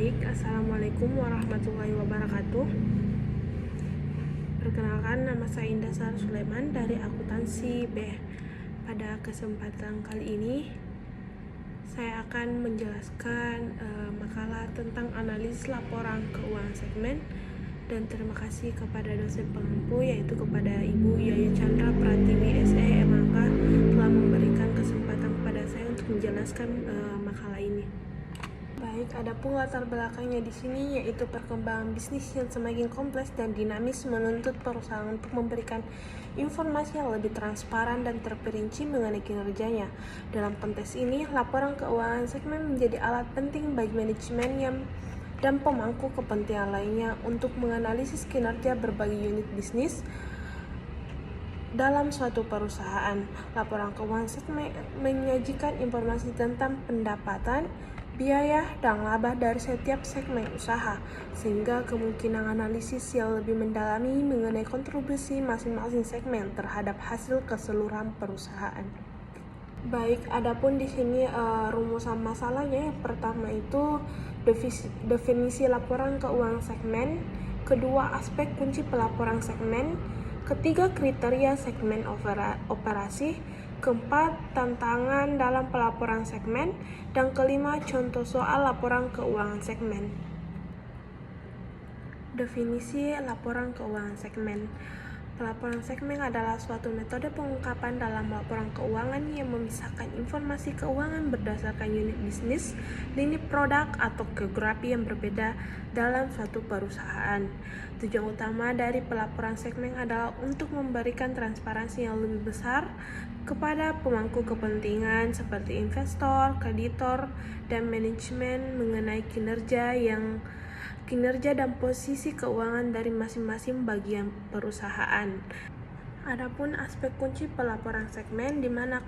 Baik, Assalamualaikum warahmatullahi wabarakatuh. Perkenalkan, nama saya Indah Sar Sulaiman dari akuntansi B. Pada kesempatan kali ini, saya akan menjelaskan makalah tentang analisis laporan keuangan segmen. Dan terima kasih kepada dosen pengampu, yaitu kepada Ibu Yayu Chandra Pratiwi SE MAK, telah memberikan kesempatan kepada saya untuk menjelaskan makalah ini. Baik, adapun latar belakangnya di sini yaitu perkembangan bisnis yang semakin kompleks dan dinamis menuntut perusahaan untuk memberikan informasi yang lebih transparan dan terperinci mengenai kinerjanya. Dalam konteks ini, laporan keuangan segmen menjadi alat penting bagi manajemen dan pemangku kepentingan lainnya untuk menganalisis kinerja berbagai unit bisnis dalam suatu perusahaan. Laporan keuangan segmen menyajikan informasi tentang pendapatan, biaya, dan laba dari setiap segmen usaha, sehingga kemungkinan analisis yang lebih mendalami mengenai kontribusi masing-masing segmen terhadap hasil keseluruhan perusahaan. Baik, adapun di sini rumusan masalahnya. Yang pertama itu definisi laporan keuangan segmen, kedua aspek kunci pelaporan segmen, ketiga kriteria segmen operasi, keempat tantangan dalam pelaporan segmen, dan kelima contoh soal laporan keuangan segmen. Definisi laporan keuangan segmen. Pelaporan segmen adalah suatu metode pengungkapan dalam laporan keuangan yang memisahkan informasi keuangan berdasarkan unit bisnis, lini produk, atau geografi yang berbeda dalam suatu perusahaan. Tujuan utama dari pelaporan segmen adalah untuk memberikan transparansi yang lebih besar kepada pemangku kepentingan seperti investor, kreditor, dan manajemen mengenai kinerja dan posisi keuangan dari masing-masing bagian perusahaan. Adapun aspek kunci pelaporan segmen, di mana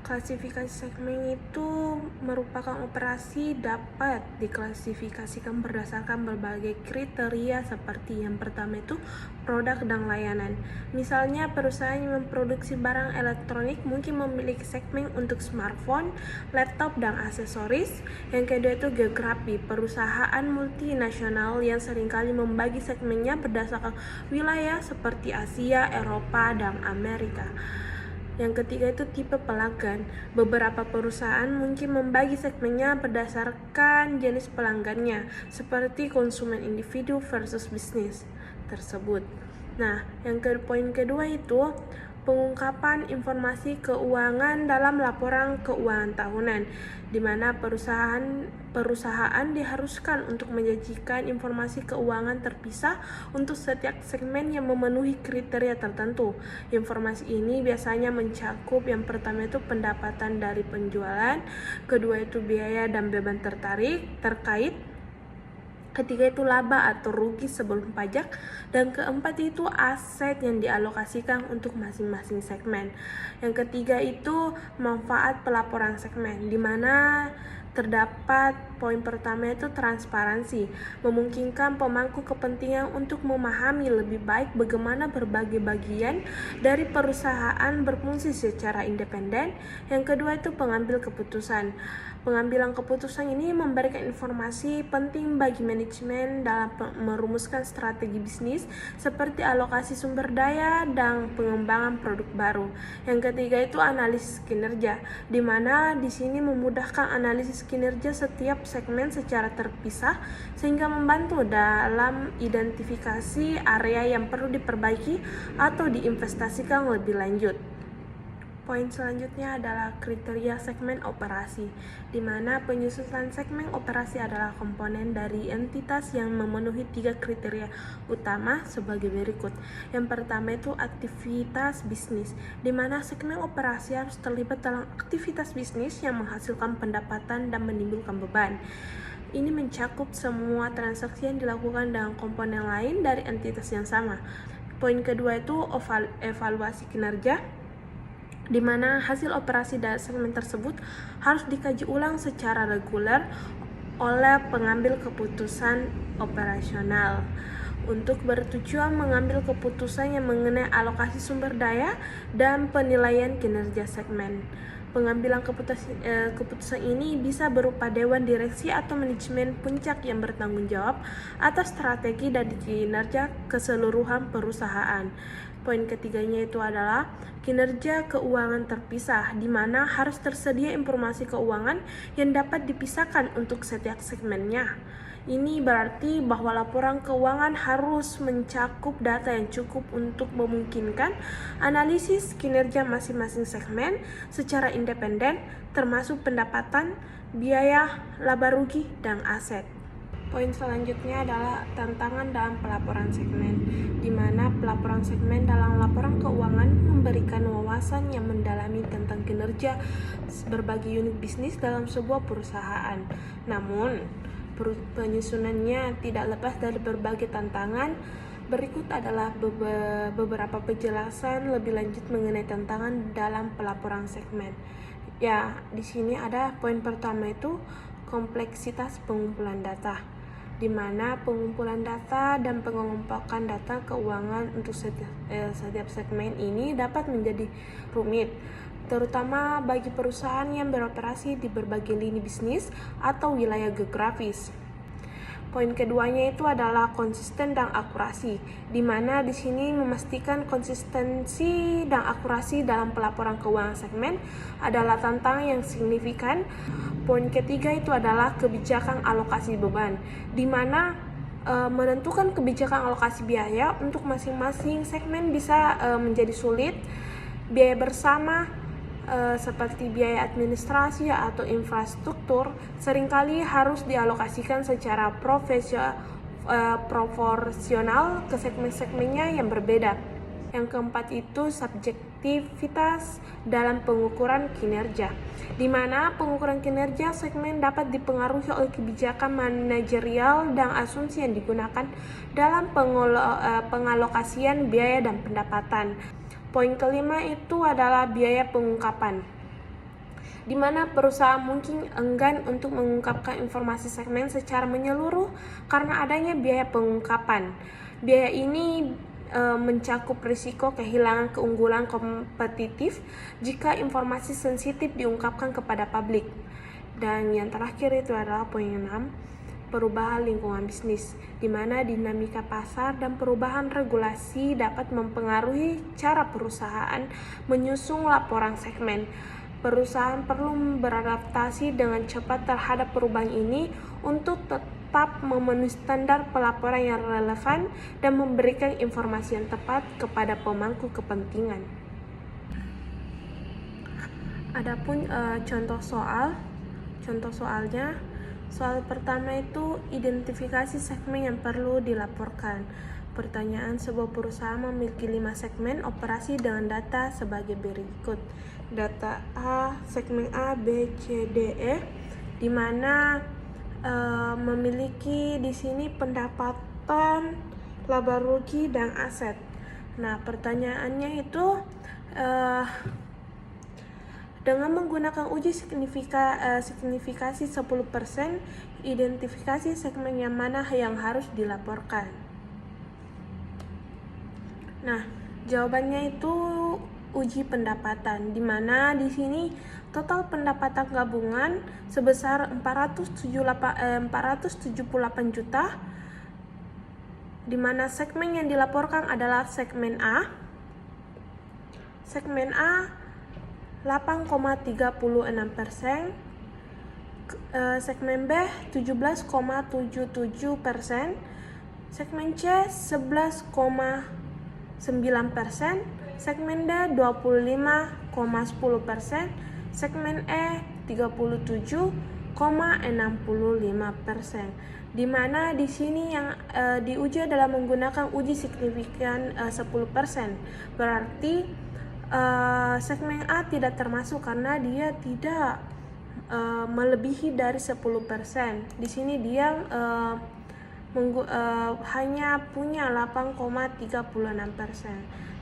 klasifikasi segmen itu merupakan operasi dapat diklasifikasikan berdasarkan berbagai kriteria seperti yang pertama itu produk dan layanan. Misalnya perusahaan yang memproduksi barang elektronik mungkin memiliki segmen untuk smartphone, laptop, dan aksesoris. Yang kedua itu geografi. Perusahaan multinasional yang seringkali membagi segmennya berdasarkan wilayah seperti Asia, Eropa, dan Amerika. Yang ketiga itu tipe pelanggan. Beberapa perusahaan mungkin membagi segmennya berdasarkan jenis pelanggannya, seperti konsumen individu versus bisnis tersebut. Nah, poin kedua itu pengungkapan informasi keuangan dalam laporan keuangan tahunan, di mana perusahaan diharuskan untuk menyajikan informasi keuangan terpisah untuk setiap segmen yang memenuhi kriteria tertentu. Informasi ini biasanya mencakup yang pertama itu pendapatan dari penjualan, kedua itu biaya dan beban terkait, ketiga itu laba atau rugi sebelum pajak, dan keempat itu aset yang dialokasikan untuk masing-masing segmen. Yang ketiga itu manfaat pelaporan segmen, di mana terdapat poin pertama itu transparansi, memungkinkan pemangku kepentingan untuk memahami lebih baik bagaimana berbagai bagian dari perusahaan berfungsi secara independen. Yang kedua itu pengambil keputusan. Pengambilan keputusan ini memberikan informasi penting bagi manajemen dalam merumuskan strategi bisnis seperti alokasi sumber daya dan pengembangan produk baru. Yang ketiga itu analisis kinerja, di mana di sini memudahkan analisis kinerja setiap segmen secara terpisah sehingga membantu dalam identifikasi area yang perlu diperbaiki atau diinvestasikan lebih lanjut. Poin selanjutnya adalah kriteria segmen operasi, di mana penyusunan segmen operasi adalah komponen dari entitas yang memenuhi 3 kriteria utama sebagai berikut. Yang pertama itu aktivitas bisnis, di mana segmen operasi harus terlibat dalam aktivitas bisnis yang menghasilkan pendapatan dan menimbulkan beban. Ini mencakup semua transaksi yang dilakukan dengan komponen lain dari entitas yang sama. Poin kedua itu evaluasi kinerja, di mana hasil operasi dari segmen tersebut harus dikaji ulang secara reguler oleh pengambil keputusan operasional untuk bertujuan mengambil keputusan yang mengenai alokasi sumber daya dan penilaian kinerja segmen. Pengambilan keputusan ini bisa berupa dewan direksi atau manajemen puncak yang bertanggung jawab atas strategi dan kinerja keseluruhan perusahaan. Poin ketiganya itu adalah kinerja keuangan terpisah, di mana harus tersedia informasi keuangan yang dapat dipisahkan untuk setiap segmennya. Ini berarti bahwa laporan keuangan harus mencakup data yang cukup untuk memungkinkan analisis kinerja masing-masing segmen secara independen, termasuk pendapatan, biaya, laba rugi, dan aset. Poin selanjutnya adalah tantangan dalam pelaporan segmen, di mana pelaporan segmen dalam laporan keuangan memberikan wawasan yang mendalami tentang kinerja berbagai unit bisnis dalam sebuah perusahaan. Namun, penyusunannya tidak lepas dari berbagai tantangan. Berikut adalah beberapa penjelasan lebih lanjut mengenai tantangan dalam pelaporan segmen. Ya, di sini ada poin pertama itu kompleksitas pengumpulan data, di mana pengumpulan data dan pengelompokan data keuangan untuk setiap segmen ini dapat menjadi rumit, terutama bagi perusahaan yang beroperasi di berbagai lini bisnis atau wilayah geografis. Poin keduanya itu adalah konsisten dan akurasi, di mana di sini memastikan konsistensi dan akurasi dalam pelaporan keuangan segmen adalah tantangan yang signifikan. Poin ketiga itu adalah kebijakan alokasi beban, di mana menentukan kebijakan alokasi biaya untuk masing-masing segmen bisa menjadi sulit. Biaya bersama seperti biaya administrasi atau infrastruktur seringkali harus dialokasikan secara proporsional ke segmen-segmennya yang berbeda. Yang keempat itu subjektivitas dalam pengukuran kinerja, di mana pengukuran kinerja segmen dapat dipengaruhi oleh kebijakan manajerial dan asumsi yang digunakan dalam pengalokasian biaya dan pendapatan. Poin kelima itu adalah biaya pengungkapan, di mana perusahaan mungkin enggan untuk mengungkapkan informasi segmen secara menyeluruh karena adanya biaya pengungkapan. Biaya ini mencakup risiko kehilangan keunggulan kompetitif jika informasi sensitif diungkapkan kepada publik. Dan yang terakhir itu adalah poin 6, perubahan lingkungan bisnis, di mana dinamika pasar dan perubahan regulasi dapat mempengaruhi cara perusahaan menyusun laporan segmen. Perusahaan perlu beradaptasi dengan cepat terhadap perubahan ini untuk tetap memenuhi standar pelaporan yang relevan dan memberikan informasi yang tepat kepada pemangku kepentingan. Adapun contoh soalnya, soal pertama itu identifikasi segmen yang perlu dilaporkan. Pertanyaan, sebuah perusahaan memiliki 5 segmen operasi dengan data sebagai berikut. Data A, segmen A, B, C, D, E, di mana memiliki di sini pendapatan, laba rugi, dan aset. Nah, pertanyaannya itu dengan menggunakan uji signifikasi 10%, identifikasi segmen yang mana yang harus dilaporkan. Nah, jawabannya itu uji pendapatan, di mana di sini total pendapatan gabungan sebesar 478 juta, di mana segmen yang dilaporkan adalah segmen A. Segmen A 8,36%, segmen B 17,77%, segmen C 11,9%, segmen D 25,10%, segmen E 37,65%. Di mana di sini yang diuji adalah menggunakan uji signifikan 10%. Berarti segmen A tidak termasuk karena dia tidak melebihi dari 10%. Di sini dia hanya punya 8,36%.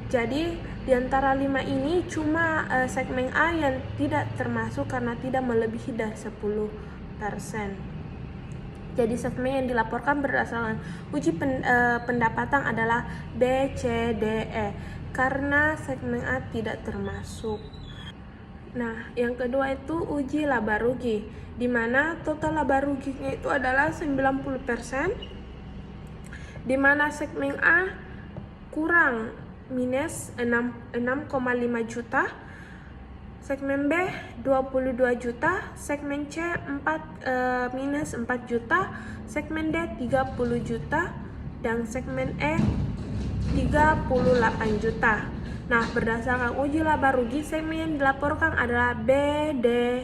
Jadi di antara 5 ini cuma segmen A yang tidak termasuk karena tidak melebihi dari 10%. Jadi segmen yang dilaporkan berdasarkan uji pendapatan adalah B, C, D, E karena segmen A tidak termasuk. Nah, yang kedua itu uji laba rugi, di mana total laba ruginya itu adalah 90%, di mana segmen A kurang minus 6,5 juta, segmen B 22 juta, segmen C minus 4 juta, segmen D 30 juta, dan segmen E 38 juta. Nah, berdasarkan uji laba rugi, segmen yang dilaporkan adalah B, D,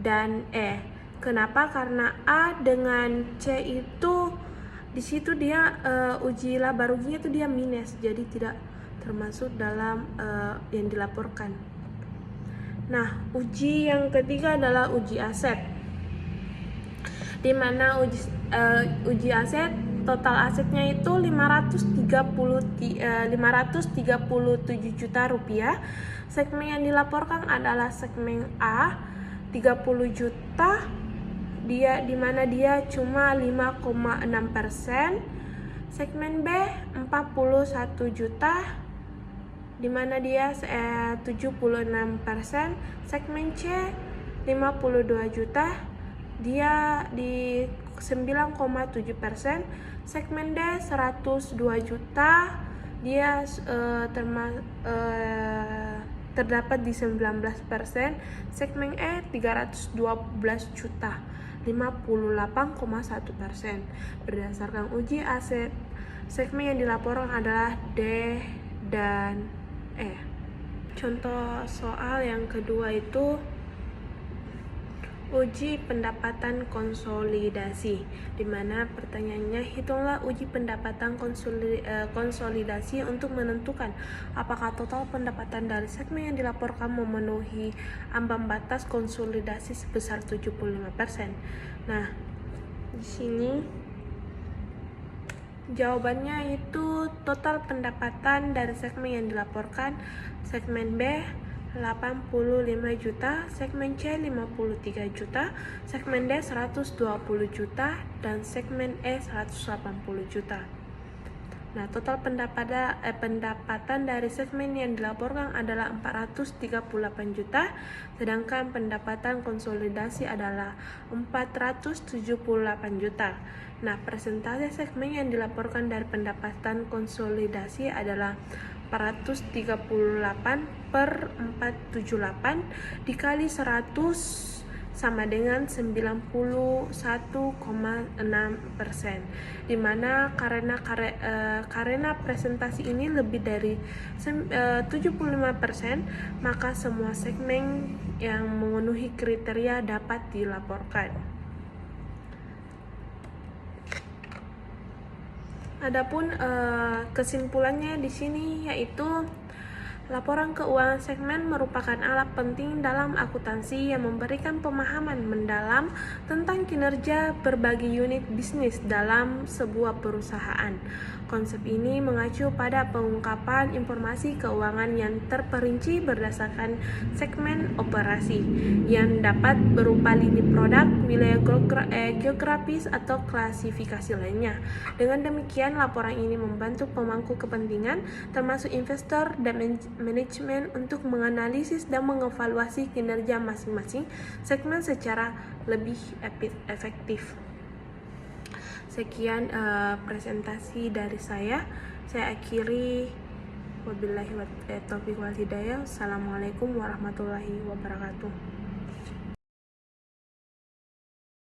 dan E. Kenapa? Karena A dengan C itu di situ dia uji laba ruginya itu dia minus, jadi tidak termasuk dalam yang dilaporkan. Nah, uji yang ketiga adalah uji aset, di mana uji aset total asetnya itu 537 juta rupiah. Segmen yang dilaporkan adalah segmen A 30 juta, di mana dia cuma 5,6%. Segmen B 41 juta, di mana dia 76%. Segmen C 52 juta, dia di 9,7%. Segmen D 102 juta, dia terdapat di 19%. Segmen E 312 juta, 58,1%. Berdasarkan uji aset, segmen yang dilaporkan adalah D dan E. Contoh soal yang kedua itu uji pendapatan konsolidasi, di mana pertanyaannya, hitunglah uji pendapatan konsolidasi untuk menentukan apakah total pendapatan dari segmen yang dilaporkan memenuhi ambang batas konsolidasi sebesar 75%. Nah, di sini jawabannya itu total pendapatan dari segmen yang dilaporkan, segmen B 85 juta, segmen C 53 juta, segmen D 120 juta, dan segmen E 180 juta. Nah, total pendapatan dari segmen yang dilaporkan adalah 438 juta, sedangkan pendapatan konsolidasi adalah 478 juta. Nah, persentase segmen yang dilaporkan dari pendapatan konsolidasi adalah 438/478 dikali 100 sama dengan 91,6%, dimana karena presentasi ini lebih dari 75%, maka semua segmen yang memenuhi kriteria dapat dilaporkan. Adapun kesimpulannya di sini yaitu laporan keuangan segmen merupakan alat penting dalam akuntansi yang memberikan pemahaman mendalam tentang kinerja berbagai unit bisnis dalam sebuah perusahaan. Konsep ini mengacu pada pengungkapan informasi keuangan yang terperinci berdasarkan segmen operasi, yang dapat berupa lini produk, wilayah geografis, atau klasifikasi lainnya. Dengan demikian, laporan ini membantu pemangku kepentingan, termasuk investor dan manajemen, untuk menganalisis dan mengevaluasi kinerja masing-masing segmen secara lebih efektif. Sekian presentasi dari saya akhiri. Wabillahi taufiq wal hidayah. Assalamualaikum warahmatullahi wabarakatuh.